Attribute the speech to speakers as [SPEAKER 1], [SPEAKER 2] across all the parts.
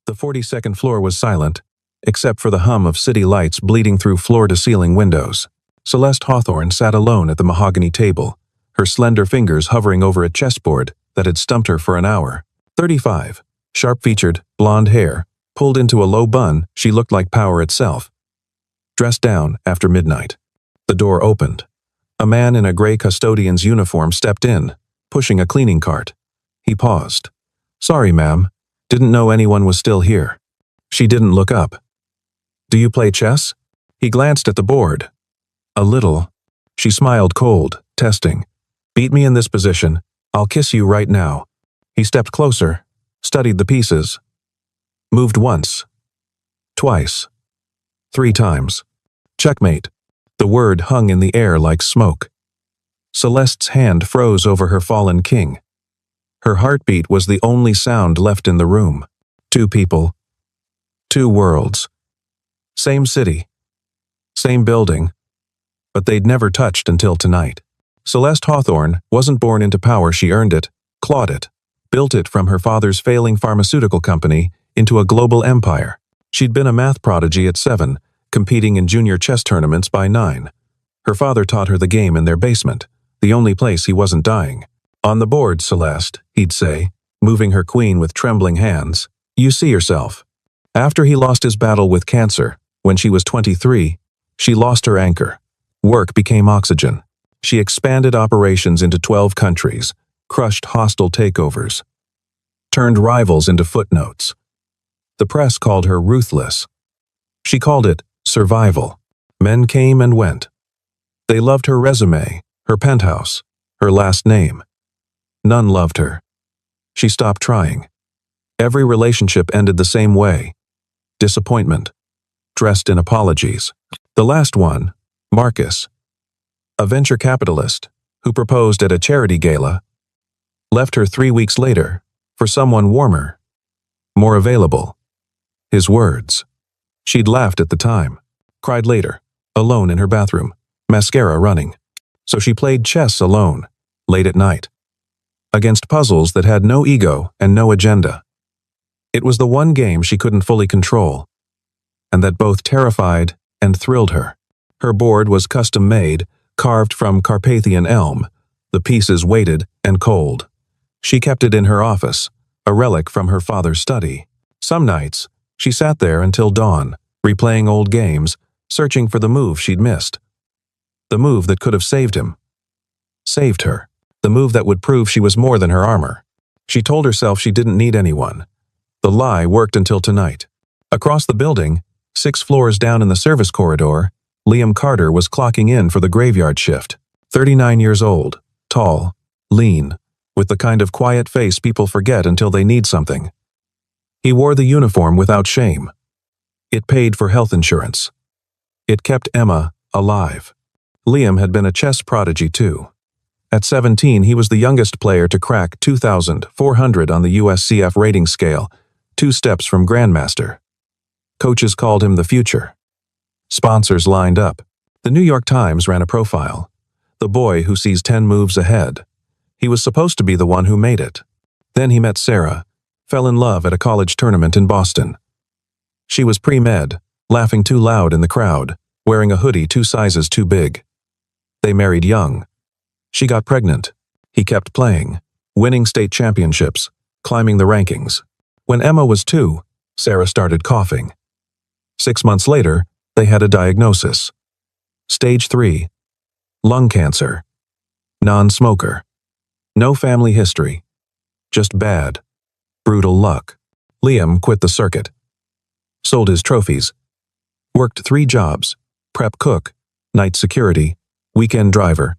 [SPEAKER 1] The 42nd floor was silent, except for the hum of city lights bleeding through floor-to-ceiling windows. Celeste Hawthorne sat alone at the mahogany table, her slender fingers hovering over a chessboard that had stumped her for an hour. 35, sharp-featured, blonde hair, pulled into a low bun, she looked like power itself. Dressed down after midnight. The door opened. A man in a gray custodian's uniform stepped in, pushing a cleaning cart. He paused. "Sorry, ma'am. Didn't know anyone was still here." She didn't look up. "Do you play chess?" He glanced at the board. "A little." She smiled cold, testing. "Beat me in this position. I'll kiss you right now." He stepped closer, studied the pieces. Moved once. Twice. 3 times. Checkmate. The word hung in the air like smoke. Celeste's hand froze over her fallen king. Her heartbeat was the only sound left in the room. 2 people. 2 worlds. Same city. Same building. But they'd never touched until tonight. Celeste Hawthorne wasn't born into power, she earned it, clawed it, built it from her father's failing pharmaceutical company into a global empire. She'd been a math prodigy at 7, competing in junior chess tournaments by 9. Her father taught her the game in their basement, the only place he wasn't dying. "On the board, Celeste," he'd say, moving her queen with trembling hands. "You see yourself." After he lost his battle with cancer, when she was 23, she lost her anchor. Work became oxygen. She expanded operations into 12 countries, crushed hostile takeovers, turned rivals into footnotes. The press called her ruthless. She called it survival. Men came and went. They loved her resume, her penthouse, her last name. None loved her. She stopped trying. Every relationship ended the same way. Disappointment, dressed in apologies. The last one, Marcus, a venture capitalist who proposed at a charity gala, left her 3 weeks later for someone warmer, more available. His words. She'd laughed at the time, cried later, alone in her bathroom, mascara running. So she played chess alone, late at night, against puzzles that had no ego and no agenda. It was the one game she couldn't fully control, and that both terrified and thrilled her. Her board was custom-made, carved from Carpathian elm, the pieces weighted and cold. She kept it in her office, a relic from her father's study. Some nights, she sat there until dawn, replaying old games, searching for the move she'd missed. The move that could have saved him. Saved her. The move that would prove she was more than her armor. She told herself she didn't need anyone. The lie worked until tonight. Across the building, 6 floors down in the service corridor, Liam Carter was clocking in for the graveyard shift. 39 years old, tall, lean, with the kind of quiet face people forget until they need something. He wore the uniform without shame. It paid for health insurance. It kept Emma alive. Liam had been a chess prodigy too. At 17, he was the youngest player to crack 2,400 on the USCF rating scale, 2 steps from Grandmaster. Coaches called him the future. Sponsors lined up. The New York Times ran a profile. The boy who sees 10 moves ahead. He was supposed to be the one who made it. Then he met Sarah, fell in love at a college tournament in Boston. She was pre-med, laughing too loud in the crowd, wearing a hoodie 2 sizes too big. They married young. She got pregnant. He kept playing, winning state championships, climbing the rankings. When Emma was 2, Sarah started coughing. 6 months later, they had a diagnosis. Stage 3. Lung cancer. Non-smoker. No family history. Just bad, brutal luck. Liam quit the circuit. Sold his trophies. Worked 3 jobs, prep cook, night security, weekend driver.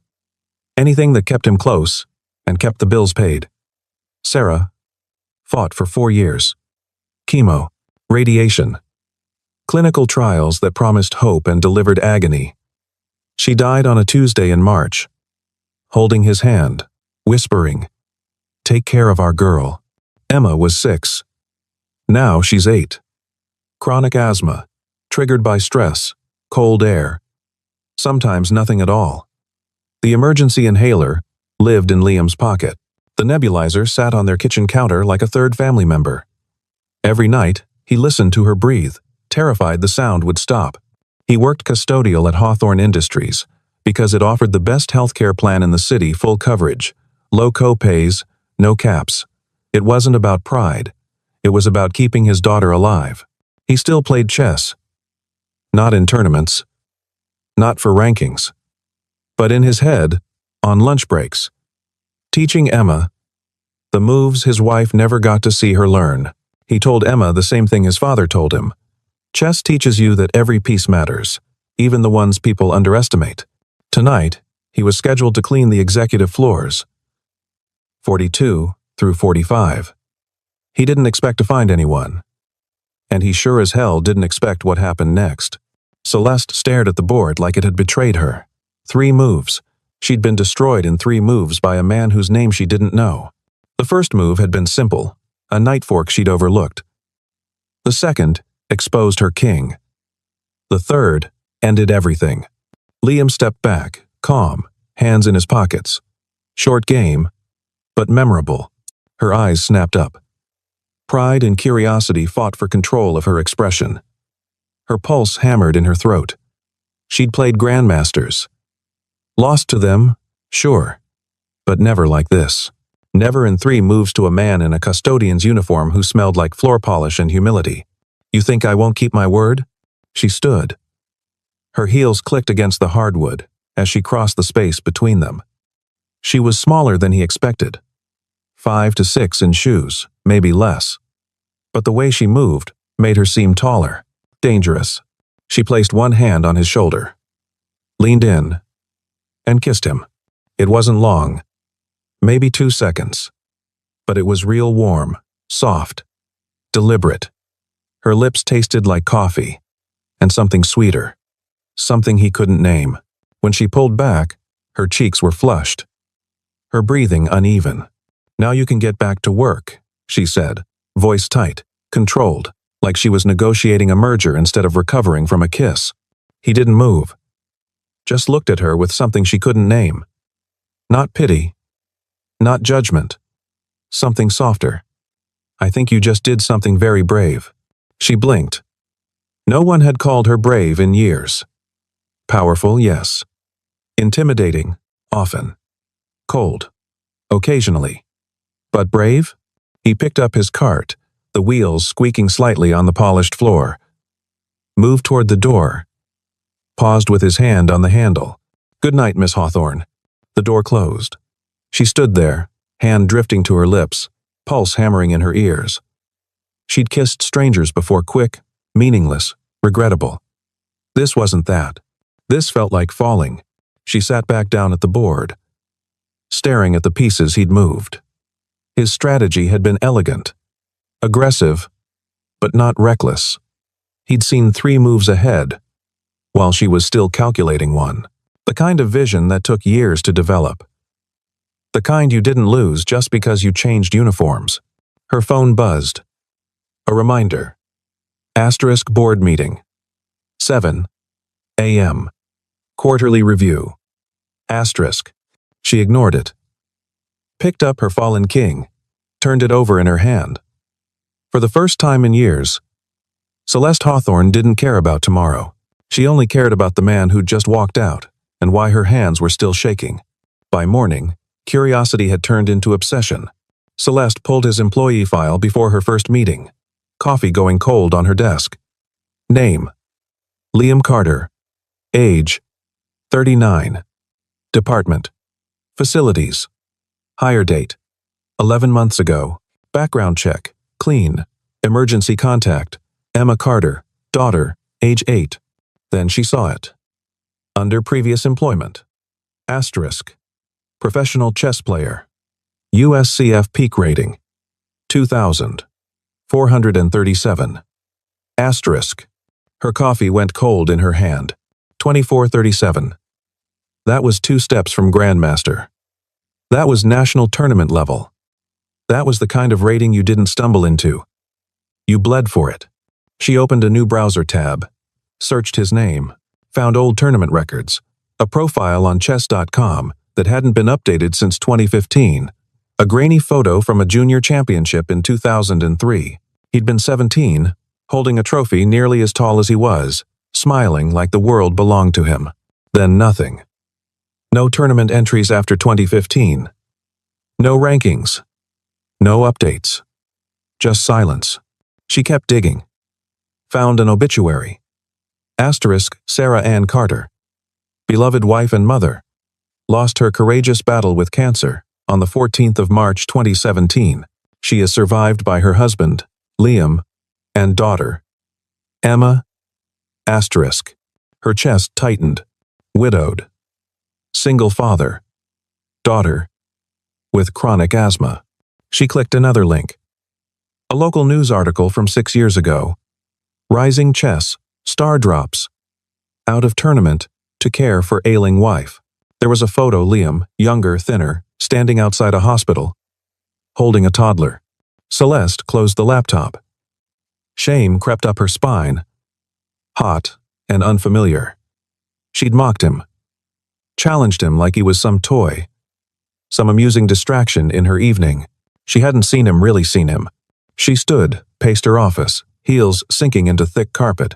[SPEAKER 1] Anything that kept him close and kept the bills paid. Sarah fought for 4 years. Chemo, radiation, clinical trials that promised hope and delivered agony. She died on a Tuesday in March, holding his hand, whispering, "Take care of our girl." Emma was 6. Now she's 8. Chronic asthma, triggered by stress, cold air, sometimes nothing at all. The emergency inhaler lived in Liam's pocket. The nebulizer sat on their kitchen counter like a third family member. Every night, He listened to her breathe, terrified the sound would stop. He worked custodial at Hawthorne Industries because it offered the best healthcare plan in the city, full coverage, low co-pays, no caps. It wasn't about pride. It was about keeping his daughter alive. He still played chess. Not in tournaments. Not for rankings. But in his head, on lunch breaks. Teaching Emma the moves his wife never got to see her learn. He told Emma the same thing his father told him. Chess teaches you that every piece matters, even the ones people underestimate. Tonight, he was scheduled to clean the executive floors, 42 through 45. He didn't expect to find anyone. And he sure as hell didn't expect what happened next. Celeste stared at the board like it had betrayed her. 3 moves. She'd been destroyed in 3 moves by a man whose name she didn't know. The first move had been simple, a knight fork she'd overlooked. The second exposed her king. The third ended everything. Liam stepped back, calm, hands in his pockets. Short game, but memorable. Her eyes snapped up. Pride and curiosity fought for control of her expression. Her pulse hammered in her throat. She'd played grandmasters. Lost to them, sure, but never like this. Never in 3 moves to a man in a custodian's uniform who smelled like floor polish and humility. You think I won't keep my word? She stood. Her heels clicked against the hardwood as she crossed the space between them. She was smaller than he expected. 5 to 6 in shoes, maybe less. But the way she moved made her seem taller, dangerous. She placed one hand on his shoulder, leaned in, and kissed him. It wasn't long. Maybe 2 seconds. But it was real warm, soft, deliberate. Her lips tasted like coffee, and something sweeter, something he couldn't name. When she pulled back, her cheeks were flushed, her breathing uneven. Now you can get back to work, she said, voice tight, controlled, like she was negotiating a merger instead of recovering from a kiss. He didn't move, just looked at her with something she couldn't name. Not pity. Not judgment. Something softer. I think you just did something very brave. She blinked. No one had called her brave in years. Powerful, yes. Intimidating, often. Cold, occasionally. But brave? He picked up his cart, the wheels squeaking slightly on the polished floor. Moved toward the door. Paused with his hand on the handle. Good night, Miss Hawthorne. The door closed. She stood there, hand drifting to her lips, pulse hammering in her ears. She'd kissed strangers before, quick, meaningless, regrettable. This wasn't that. This felt like falling. She sat back down at the board, staring at the pieces he'd moved. His strategy had been elegant, aggressive, but not reckless. He'd seen 3 moves ahead, while she was still calculating one. The kind of vision that took years to develop. The kind you didn't lose just because you changed uniforms. Her phone buzzed. A reminder. Asterisk board meeting. 7 a.m. Quarterly review. Asterisk. She ignored it. Picked up her fallen king. Turned it over in her hand. For the first time in years, Celeste Hawthorne didn't care about tomorrow. She only cared about the man who'd just walked out, and why her hands were still shaking. By morning, curiosity had turned into obsession. Celeste pulled his employee file before her first meeting. Coffee going cold on her desk. Name: Liam Carter. Age: 39. Department: Facilities. Hire date: 11 months ago. Background check: clean. Emergency contact: Emma Carter, daughter, age 8. Then she saw it. Under previous employment. Asterisk. Professional chess player. USCF peak rating. 2,437. Asterisk. Her coffee went cold in her hand. 2437. That was 2 steps from Grandmaster. That was national tournament level. That was the kind of rating you didn't stumble into. You bled for it. She opened a new browser tab, searched his name, found old tournament records, a profile on chess.com that hadn't been updated since 2015, a grainy photo from a junior championship in 2003. He'd been 17, holding a trophy nearly as tall as he was, smiling like the world belonged to him. Then nothing. No tournament entries after 2015. No rankings. No updates. Just silence. She kept digging. Found an obituary. Asterisk, Sarah Ann Carter. Beloved wife and mother. Lost her courageous battle with cancer on the 14th of March 2017. She is survived by her husband, Liam, and daughter, Emma. Asterisk. Her chest tightened. Widowed. Single father. Daughter. With chronic asthma. She clicked another link. A local news article from 6 years ago. Rising chess, star drops. Out of tournament, to care for ailing wife. There was a photo Liam, younger, thinner, standing outside a hospital, holding a toddler. Celeste closed the laptop. Shame crept up her spine. Hot and unfamiliar. She'd mocked him. Challenged him like he was some toy. Some amusing distraction in her evening. She hadn't really seen him. She stood, paced her office, heels sinking into thick carpet,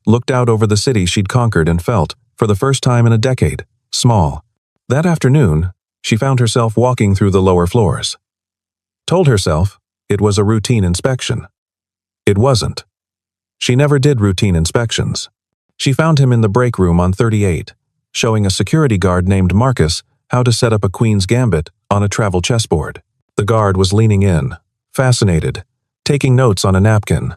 [SPEAKER 1] looked out over the city she'd conquered and felt, for the first time in a decade, small. That afternoon, she found herself walking through the lower floors. Told herself it was a routine inspection. It wasn't. She never did routine inspections. She found him in the break room on 38, showing a security guard named Marcus how to set up a queen's gambit on a travel chessboard. The guard was leaning in, fascinated, taking notes on a napkin.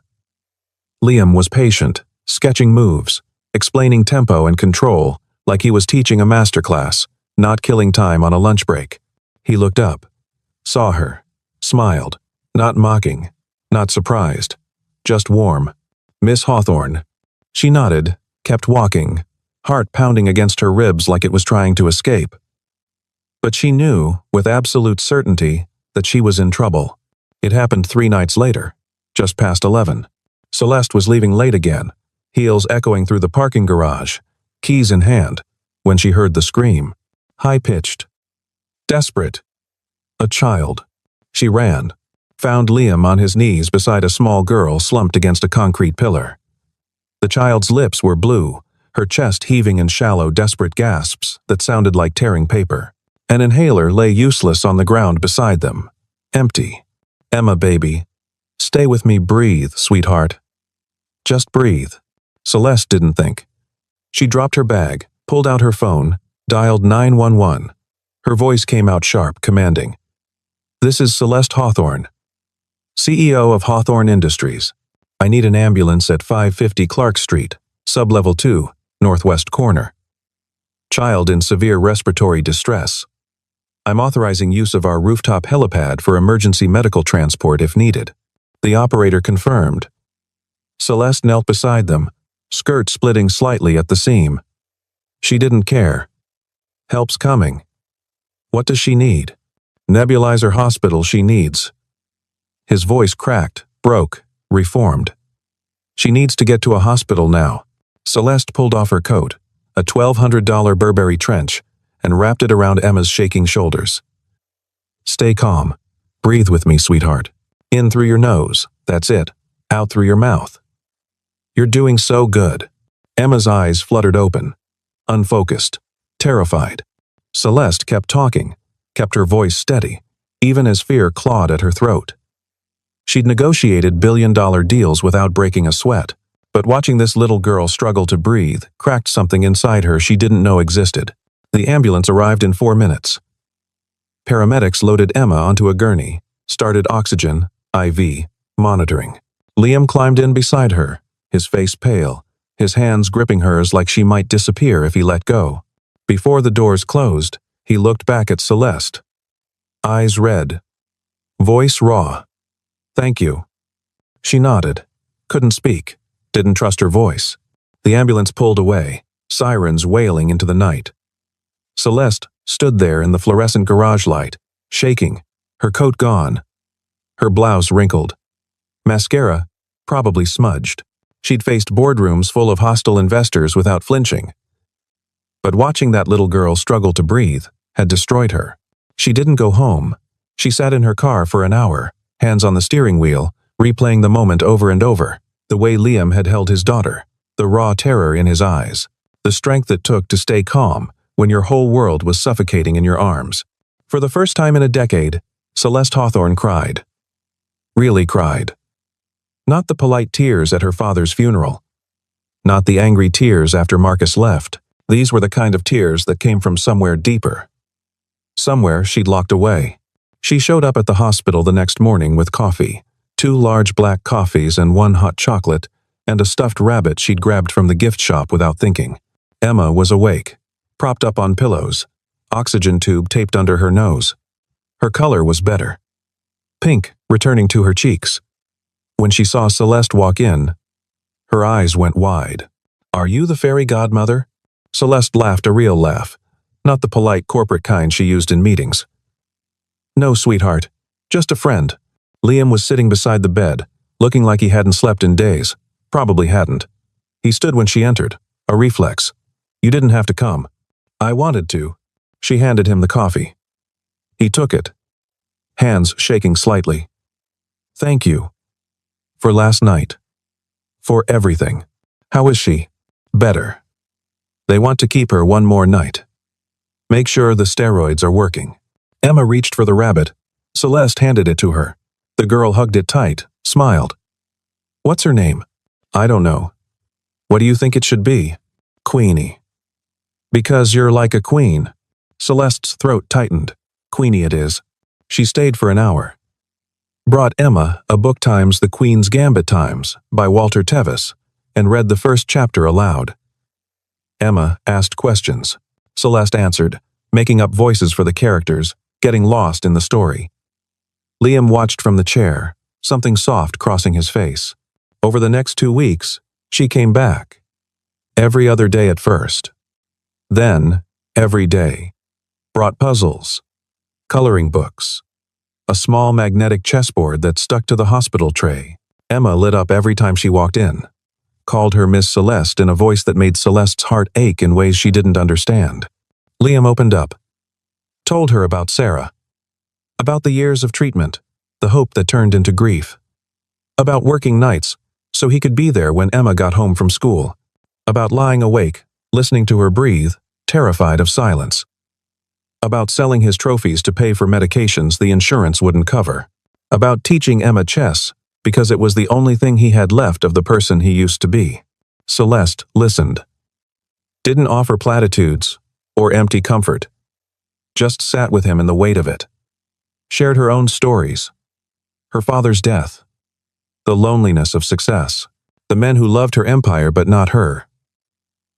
[SPEAKER 1] Liam was patient, sketching moves, explaining tempo and control like he was teaching a masterclass, not killing time on a lunch break. He looked up, saw her, smiled, not mocking, not surprised, just warm. Miss Hawthorne. She nodded, kept walking, heart pounding against her ribs like it was trying to escape. But she knew, with absolute certainty, that she was in trouble. It happened 3 nights later, just past 11. Celeste was leaving late again, heels echoing through the parking garage, keys in hand, when she heard the scream. High-pitched. Desperate. A child. She ran, found Liam on his knees beside a small girl slumped against a concrete pillar. The child's lips were blue, her chest heaving in shallow, desperate gasps that sounded like tearing paper. An inhaler lay useless on the ground beside them. Empty. Emma, baby. Stay with me, breathe, sweetheart. Just breathe. Celeste didn't think. She dropped her bag, pulled out her phone, dialed 911. Her voice came out sharp, commanding. This is Celeste Hawthorne, CEO of Hawthorne Industries. I need an ambulance at 550 Clark Street, sublevel 2, northwest corner. Child in severe respiratory distress. I'm authorizing use of our rooftop helipad for emergency medical transport if needed. The operator confirmed. Celeste knelt beside them, skirt splitting slightly at the seam. She didn't care. Help's coming. What does she need? Nebulizer hospital she needs. His voice cracked, broke, reformed. She needs to get to a hospital now. Celeste pulled off her coat, a $1,200 Burberry trench, and wrapped it around Emma's shaking shoulders. Stay calm. Breathe with me, sweetheart. In through your nose, that's it. Out through your mouth. You're doing so good. Emma's eyes fluttered open, unfocused, terrified. Celeste kept talking, kept her voice steady, even as fear clawed at her throat. She'd negotiated billion-dollar deals without breaking a sweat, but watching this little girl struggle to breathe cracked something inside her she didn't know existed. The ambulance arrived in 4 minutes. Paramedics loaded Emma onto a gurney, started oxygen, IV, monitoring. Liam climbed in beside her, his face pale, his hands gripping hers like she might disappear if he let go. Before the doors closed, he looked back at Celeste. Eyes red. Voice raw. Thank you. She nodded. Couldn't speak. Didn't trust her voice. The ambulance pulled away, sirens wailing into the night. Celeste stood there in the fluorescent garage light, shaking, her coat gone, her blouse wrinkled. Mascara, probably smudged. She'd faced boardrooms full of hostile investors without flinching. But watching that little girl struggle to breathe had destroyed her. She didn't go home. She sat in her car for an hour, hands on the steering wheel, replaying the moment over and over. The way Liam had held his daughter, the raw terror in his eyes, the strength it took to stay calm when your whole world was suffocating in your arms. For the first time in a decade, Celeste Hawthorne cried. Really cried. Not the polite tears at her father's funeral. Not the angry tears after Marcus left. These were the kind of tears that came from somewhere deeper. Somewhere she'd locked away. She showed up at the hospital the next morning with coffee, 2 large black coffees and 1 hot chocolate, and a stuffed rabbit she'd grabbed from the gift shop without thinking. Emma was awake, propped up on pillows, oxygen tube taped under her nose. Her color was better. Pink returning to her cheeks. When she saw Celeste walk in, her eyes went wide. "Are you the fairy godmother?" Celeste laughed a real laugh, not the polite corporate kind she used in meetings. "No, sweetheart, just a friend." Liam was sitting beside the bed, looking like he hadn't slept in days. Probably hadn't. He stood when she entered, a reflex. "You didn't have to come." "I wanted to." She handed him the coffee. He took it, hands shaking slightly. "Thank you. For last night. For everything. How is she?" "Better. They want to keep her 1 more night. Make sure the steroids are working." Emma reached for the rabbit. Celeste handed it to her. The girl hugged it tight, smiled. "What's her name?" "I don't know." "What do you think it should be?" "Queenie." "Because you're like a queen." Celeste's throat tightened. "Queenie it is." She stayed for an hour. Brought Emma a book times The Queen's Gambit Times by Walter Tevis, and read the first chapter aloud. Emma asked questions. Celeste answered, making up voices for the characters, getting lost in the story. Liam watched from the chair, something soft crossing his face. Over the next 2 weeks, she came back. Every other day at first. Then, every day. Brought puzzles, coloring books, a small magnetic chessboard that stuck to the hospital tray. Emma lit up every time she walked in, called her Miss Celeste in a voice that made Celeste's heart ache in ways she didn't understand. Liam opened up, told her about Sarah, about the years of treatment, the hope that turned into grief, about working nights so he could be there when Emma got home from school, about lying awake, listening to her breathe, terrified of silence, about selling his trophies to pay for medications the insurance wouldn't cover, about teaching Emma chess because it was the only thing he had left of the person he used to be. Celeste listened. Didn't offer platitudes or empty comfort. Just sat with him in the weight of it. Shared her own stories. Her father's death. The loneliness of success. The men who loved her empire but not her.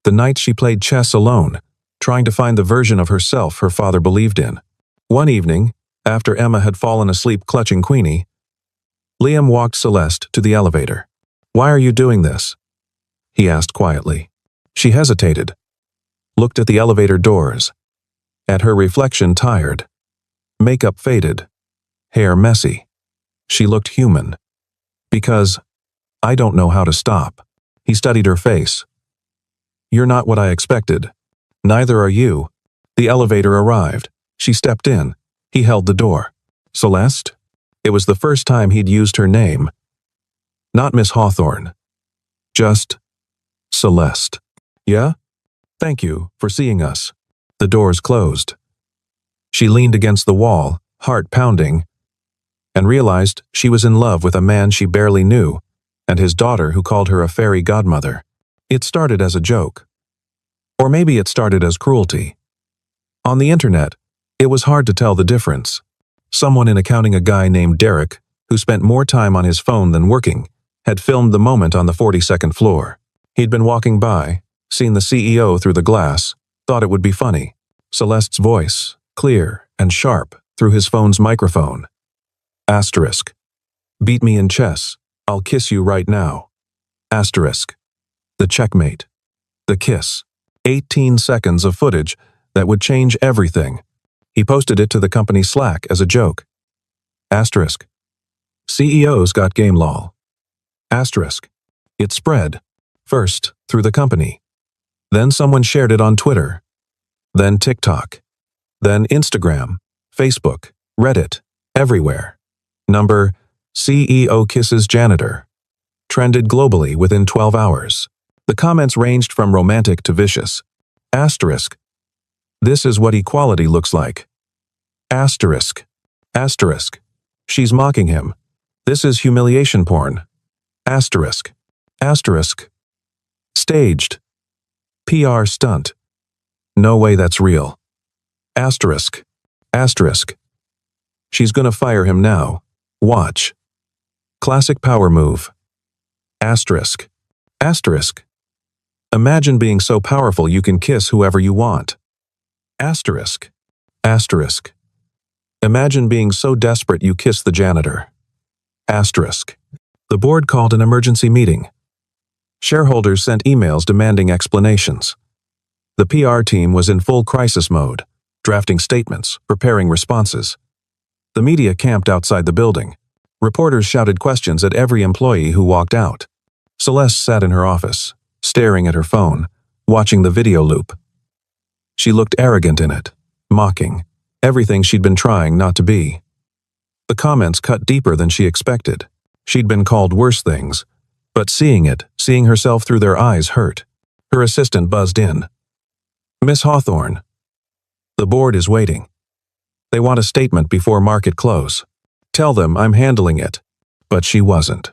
[SPEAKER 1] The nights she played chess alone, trying to find the version of herself her father believed in. One evening, after Emma had fallen asleep clutching Queenie, Liam walked Celeste to the elevator. "Why are you doing this?" he asked quietly. She hesitated, looked at the elevator doors, at her reflection tired, makeup faded, hair messy. She looked human. "Because I don't know how to stop." He studied her face. "You're not what I expected. Neither are you." The elevator arrived. She stepped in. He held the door. "Celeste?" It was the first time he'd used her name. Not Miss Hawthorne. Just Celeste. "Yeah? Thank you for seeing us." The doors closed. She leaned against the wall, heart pounding, and realized she was in love with a man she barely knew, and his daughter who called her a fairy godmother. It started as a joke. Or maybe it started as cruelty. On the internet, it was hard to tell the difference. Someone in accounting, a guy named Derek, who spent more time on his phone than working, had filmed the moment on the 42nd floor. He'd been walking by, seen the CEO through the glass, thought it would be funny. Celeste's voice, clear and sharp, through his phone's microphone. Asterisk. "Beat me in chess. I'll kiss you right now." Asterisk. The checkmate. The kiss. 18 seconds of footage that would change everything. He posted it to the company Slack as a joke. Asterisk. CEOs got game lol. Asterisk. It spread. First, through the company. Then someone shared it on Twitter. Then TikTok. Then Instagram, Facebook, Reddit, everywhere. Number, CEO kisses janitor. trended globally within 12 hours. The comments ranged from romantic to vicious. Asterisk. This is what equality looks like. Asterisk. Asterisk. She's mocking him. This is humiliation porn. Asterisk. Asterisk. Staged. PR stunt. No way that's real. Asterisk. Asterisk. She's gonna fire him now. Watch. Classic power move. Asterisk. Asterisk. Imagine being so powerful you can kiss whoever you want. Asterisk. Asterisk. Imagine being so desperate you kiss the janitor. Asterisk. The board called an emergency meeting. Shareholders sent emails demanding explanations. The PR team was in full crisis mode, drafting statements, preparing responses. The media camped outside the building. Reporters shouted questions at every employee who walked out. Celeste sat in her office, staring at her phone, watching the video loop. She looked arrogant in it, mocking, everything she'd been trying not to be. The comments cut deeper than she expected. She'd been called worse things, but seeing herself through their eyes hurt. Her assistant buzzed in. Miss Hawthorne. The board is waiting. They want a statement before market close. Tell them I'm handling it. But she wasn't.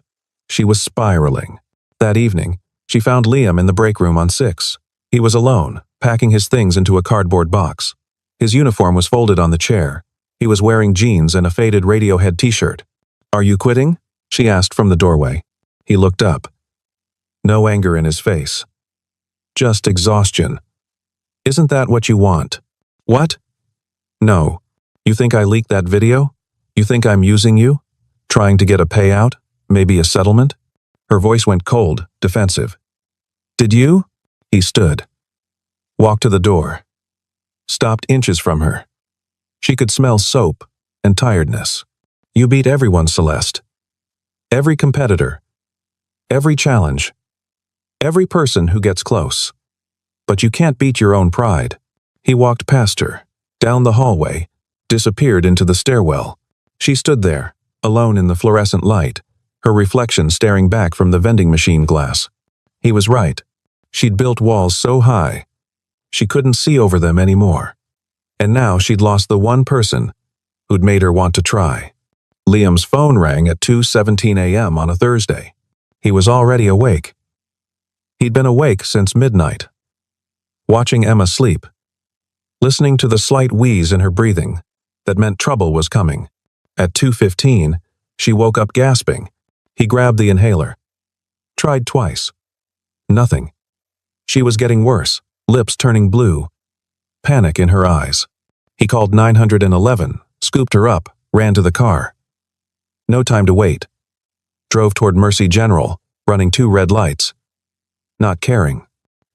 [SPEAKER 1] She was spiraling. That evening, she found Liam in the break room on 6. He was alone, packing his things into a cardboard box. His uniform was folded on the chair. He was wearing jeans and a faded Radiohead t-shirt. Are you quitting? She asked from the doorway. He looked up. No anger in his face. Just exhaustion. Isn't that what you want? What? No. You think I leaked that video? You think I'm using you? Trying to get a payout? Maybe a settlement? Her voice went cold, defensive. Did you? He stood. Walked to the door. Stopped inches from her. She could smell soap and tiredness. You beat everyone, Celeste. Every competitor. Every challenge. Every person who gets close. But you can't beat your own pride. He walked past her, down the hallway, disappeared into the stairwell. She stood there, alone in the fluorescent light, her reflection staring back from the vending machine glass. He was right. She'd built walls so high, she couldn't see over them anymore. And now she'd lost the one person who'd made her want to try. Liam's phone rang at 2:17 a.m. on a Thursday. He was already awake. He'd been awake since midnight, watching Emma sleep, listening to the slight wheeze in her breathing that meant trouble was coming. At 2:15, she woke up gasping. He grabbed the inhaler. Tried twice. Nothing. She was getting worse, lips turning blue, panic in her eyes. He called 911, scooped her up, ran to the car. No time to wait. Drove toward Mercy General, running 2 red lights. Not caring.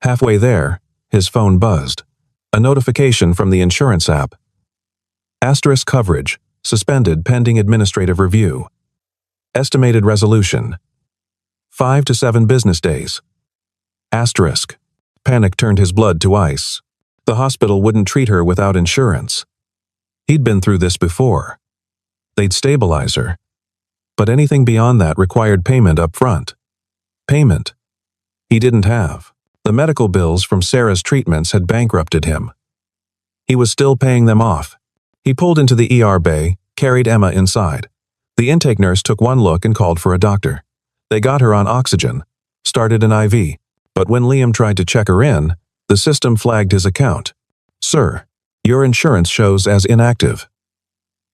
[SPEAKER 1] Halfway there, his phone buzzed. A notification from the insurance app. Asterisk coverage, suspended pending administrative review. Estimated resolution. 5 to 7 business days. Asterisk. Panic turned his blood to ice. The hospital wouldn't treat her without insurance. He'd been through this before. They'd stabilize her. But anything beyond that required payment up front. Payment he didn't have. The medical bills from Sarah's treatments had bankrupted him. He was still paying them off. He pulled into the ER bay, carried Emma inside. The intake nurse took one look and called for a doctor. They got her on oxygen, started an IV. But when Liam tried to check her in, the system flagged his account. Sir, your insurance shows as inactive.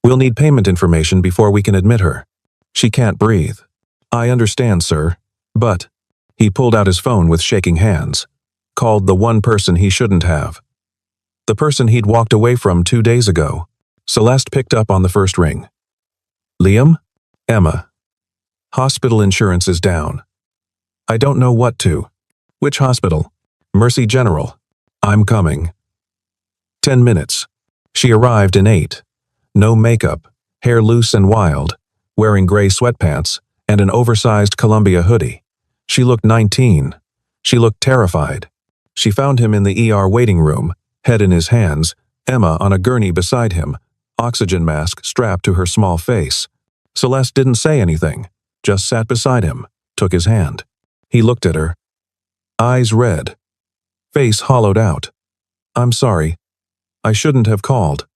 [SPEAKER 1] We'll need payment information before we can admit her. She can't breathe. I understand, sir. But he pulled out his phone with shaking hands. Called the one person he shouldn't have. The person he'd walked away from 2 days ago. Celeste picked up on the first ring. Liam? Emma. Hospital insurance is down. I don't know what to. Which hospital? Mercy General. I'm coming. 10 minutes. She arrived in 8. No makeup, hair loose and wild, wearing gray sweatpants and an oversized Columbia hoodie. She looked 19. She looked terrified. She found him in the ER waiting room, head in his hands, Emma on a gurney beside him, oxygen mask strapped to her small face. Celeste didn't say anything, just sat beside him, took his hand. He looked at her. Eyes red. Face hollowed out. I'm sorry. I shouldn't have called.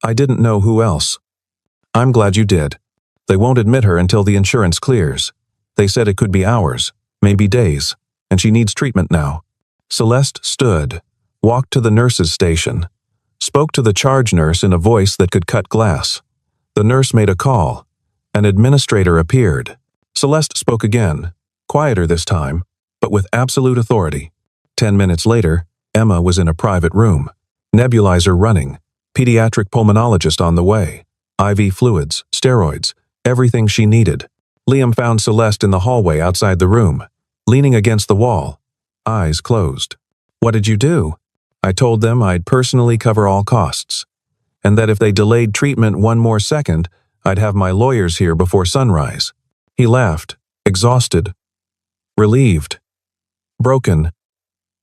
[SPEAKER 1] I didn't know who else. I'm glad you did. They won't admit her until the insurance clears. They said it could be hours, maybe days, and she needs treatment now. Celeste stood, walked to the nurse's station, spoke to the charge nurse in a voice that could cut glass. The nurse made a call. An administrator appeared. Celeste spoke again, quieter this time, but with absolute authority. 10 minutes later, Emma was in a private room. Nebulizer running. Pediatric pulmonologist on the way. IV fluids, steroids, everything she needed. Liam found Celeste in the hallway outside the room, leaning against the wall, eyes closed. What did you do? I told them I'd personally cover all costs, and that if they delayed treatment one more second, I'd have my lawyers here before sunrise. He laughed, exhausted, relieved, broken.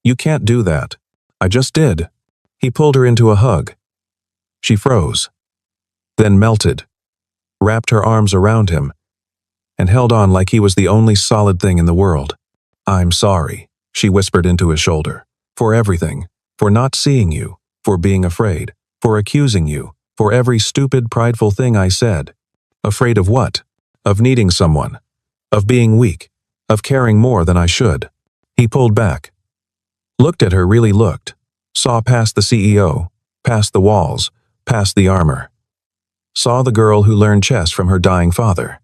[SPEAKER 1] You can't do that. I just did. He pulled her into a hug. She froze, then melted, wrapped her arms around him, and held on like he was the only solid thing in the world. I'm sorry, she whispered into his shoulder, for everything, for not seeing you, for being afraid, for accusing you, for every stupid, prideful thing I said. Afraid of what? Of needing someone, of being weak, of caring more than I should. He pulled back, looked at her, really looked, saw past the CEO, past the walls, past the armor. Saw the girl who learned chess from her dying father.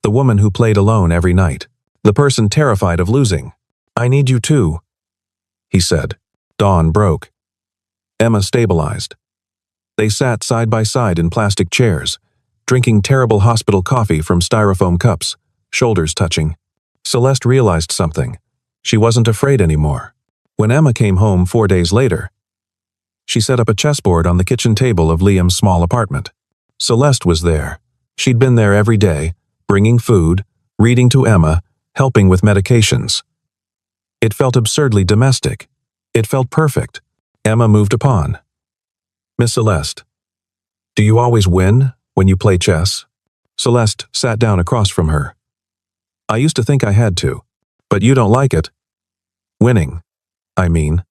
[SPEAKER 1] The woman who played alone every night. The person terrified of losing. I need you too, he said. Dawn broke. Emma stabilized. They sat side by side in plastic chairs, drinking terrible hospital coffee from styrofoam cups, shoulders touching. Celeste realized something. She wasn't afraid anymore. When Emma came home 4 days later, she set up a chessboard on the kitchen table of Liam's small apartment. Celeste was there. She'd been there every day, bringing food, reading to Emma, helping with medications. It felt absurdly domestic. It felt perfect. Emma moved upon. Miss Celeste, do you always win when you play chess? Celeste sat down across from her. I used to think I had to, but you don't like it. Winning, I mean.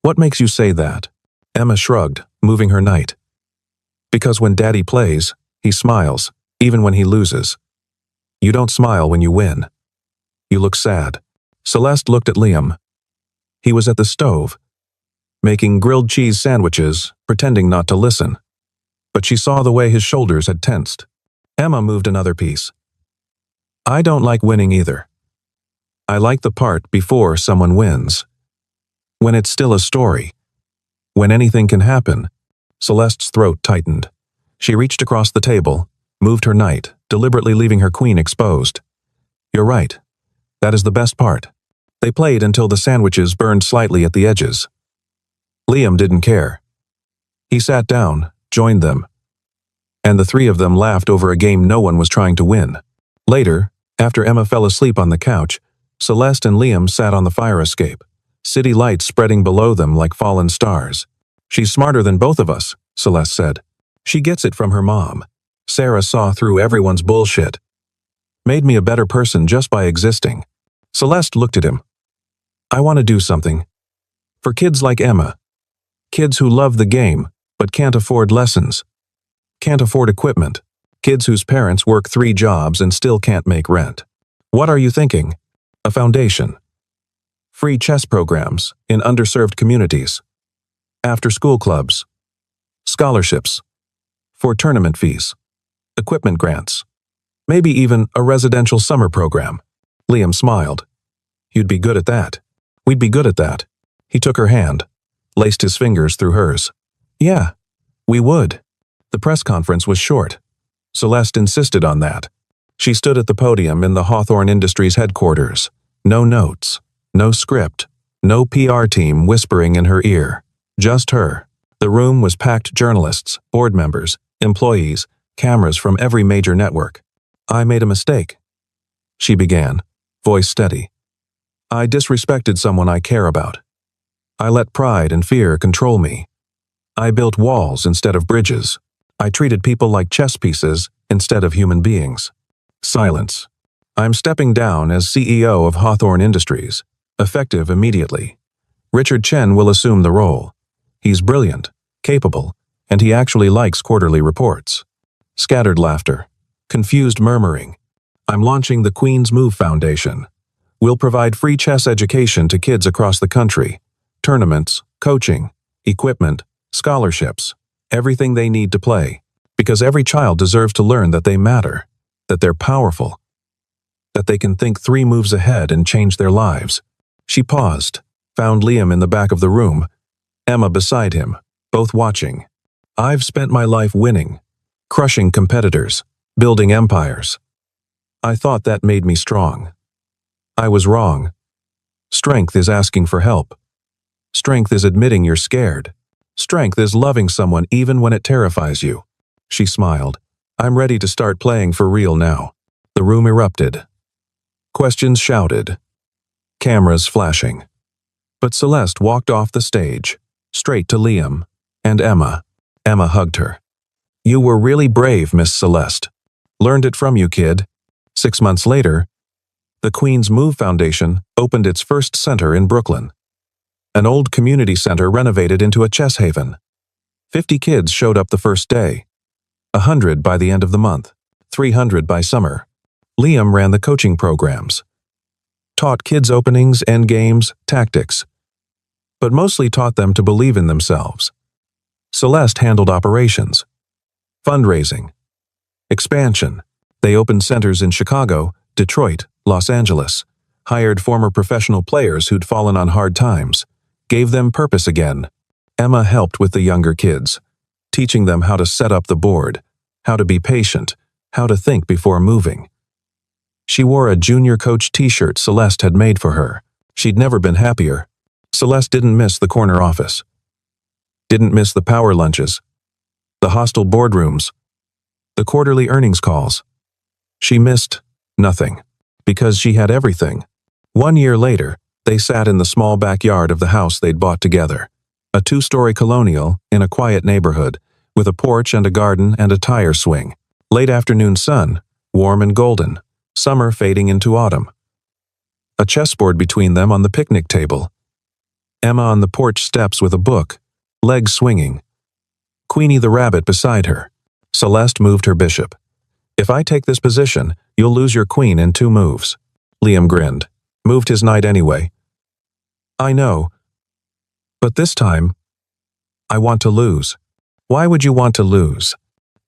[SPEAKER 1] What makes you say that? Emma shrugged, moving her knight. Because when Daddy plays, he smiles, even when he loses. You don't smile when you win. You look sad. Celeste looked at Liam. He was at the stove, making grilled cheese sandwiches, pretending not to listen. But she saw the way his shoulders had tensed. Emma moved another piece. I don't like winning either. I like the part before someone wins. When it's still a story. When anything can happen. Celeste's throat tightened. She reached across the table, moved her knight, deliberately leaving her queen exposed. You're right. That is the best part. They played until the sandwiches burned slightly at the edges. Liam didn't care. He sat down, joined them, and the three of them laughed over a game no one was trying to win. Later, after Emma fell asleep on the couch, Celeste and Liam sat on the fire escape, city lights spreading below them like fallen stars. She's smarter than both of us, Celeste said. She gets it from her mom. Sarah saw through everyone's bullshit. Made me a better person just by existing. Celeste looked at him. I want to do something. For kids like Emma. Kids who love the game, but can't afford lessons. Can't afford equipment. Kids whose parents work 3 jobs and still can't make rent. What are you thinking? A foundation. Free chess programs in underserved communities. After-school clubs. Scholarships. For tournament fees. Equipment grants. Maybe even a residential summer program. Liam smiled. You'd be good at that. We'd be good at that. He took her hand, laced his fingers through hers. Yeah, we would. The press conference was short. Celeste insisted on that. She stood at the podium in the Hawthorne Industries headquarters. No notes, no script, no PR team whispering in her ear. Just her. The room was packed journalists, board members, employees, cameras from every major network. I made a mistake, she began, voice steady. I disrespected someone I care about. I let pride and fear control me. I built walls instead of bridges. I treated people like chess pieces instead of human beings. Silence. I'm stepping down as CEO of Hawthorne Industries, effective immediately. Richard Chen will assume the role. He's brilliant, capable, and he actually likes quarterly reports. Scattered laughter. Confused murmuring. I'm launching the Queen's Move Foundation. We'll provide free chess education to kids across the country. Tournaments, coaching, equipment, scholarships, everything they need to play. Because every child deserves to learn that they matter, that they're powerful, that they can think 3 moves ahead and change their lives. She paused, found Liam in the back of the room, Emma beside him, both watching. I've spent my life winning, crushing competitors, building empires. I thought that made me strong. I was wrong. Strength is asking for help. Strength is admitting you're scared. Strength is loving someone even when it terrifies you. She smiled. I'm ready to start playing for real now. The room erupted. Questions shouted. Cameras flashing. But Celeste walked off the stage, straight to Liam and Emma. Emma hugged her. You were really brave, Miss Celeste. Learned it from you, kid. 6 months later, the Queen's Move Foundation opened its first center in Brooklyn. An old community center renovated into a chess haven. 50 kids showed up the first day. 100 by the end of the month. 300 by summer. Liam ran the coaching programs. Taught kids openings, endgames, tactics. But mostly taught them to believe in themselves. Celeste handled operations. Fundraising. Expansion. They opened centers in Chicago, Detroit, Los Angeles. Hired former professional players who'd fallen on hard times. Gave them purpose again. Emma helped with the younger kids, teaching them how to set up the board, how to be patient, how to think before moving. She wore a junior coach t-shirt Celeste had made for her. She'd never been happier. Celeste didn't miss the corner office. Didn't miss the power lunches. The hostile boardrooms. The quarterly earnings calls. She missed nothing, because she had everything. 1 year later, they sat in the small backyard of the house they'd bought together. A 2-story colonial in a quiet neighborhood, with a porch and a garden and a tire swing. Late afternoon sun, warm and golden, summer fading into autumn. A chessboard between them on the picnic table. Emma on the porch steps with a book, legs swinging. Queenie the rabbit beside her. Celeste moved her bishop. If I take this position, you'll lose your queen in 2 moves. Liam grinned. Moved his knight anyway. I know. But this time, I want to lose. Why would you want to lose?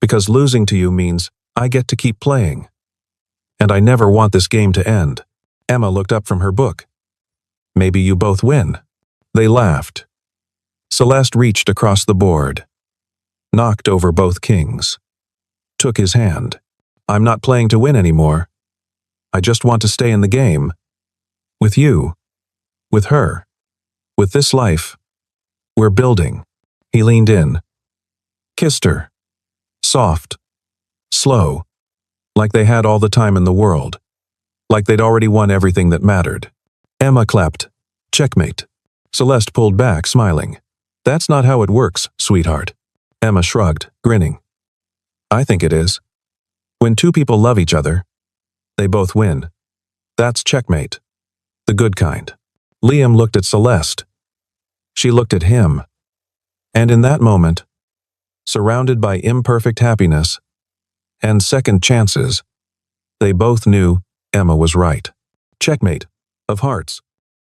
[SPEAKER 1] Because losing to you means I get to keep playing. And I never want this game to end. Emma looked up from her book. Maybe you both win. They laughed. Celeste reached across the board. Knocked over both kings. Took his hand. I'm not playing to win anymore. I just want to stay in the game. With you. With her. With this life. We're building. He leaned in. Kissed her. Soft. Slow. Like they had all the time in the world. Like they'd already won everything that mattered. Emma clapped. Checkmate. Celeste pulled back, smiling. That's not how it works, sweetheart. Emma shrugged, grinning. I think it is. When 2 people love each other, they both win. That's checkmate. The good kind. Liam looked at Celeste. She looked at him. And in that moment, surrounded by imperfect happiness and second chances, they both knew Emma was right. Checkmate, of hearts.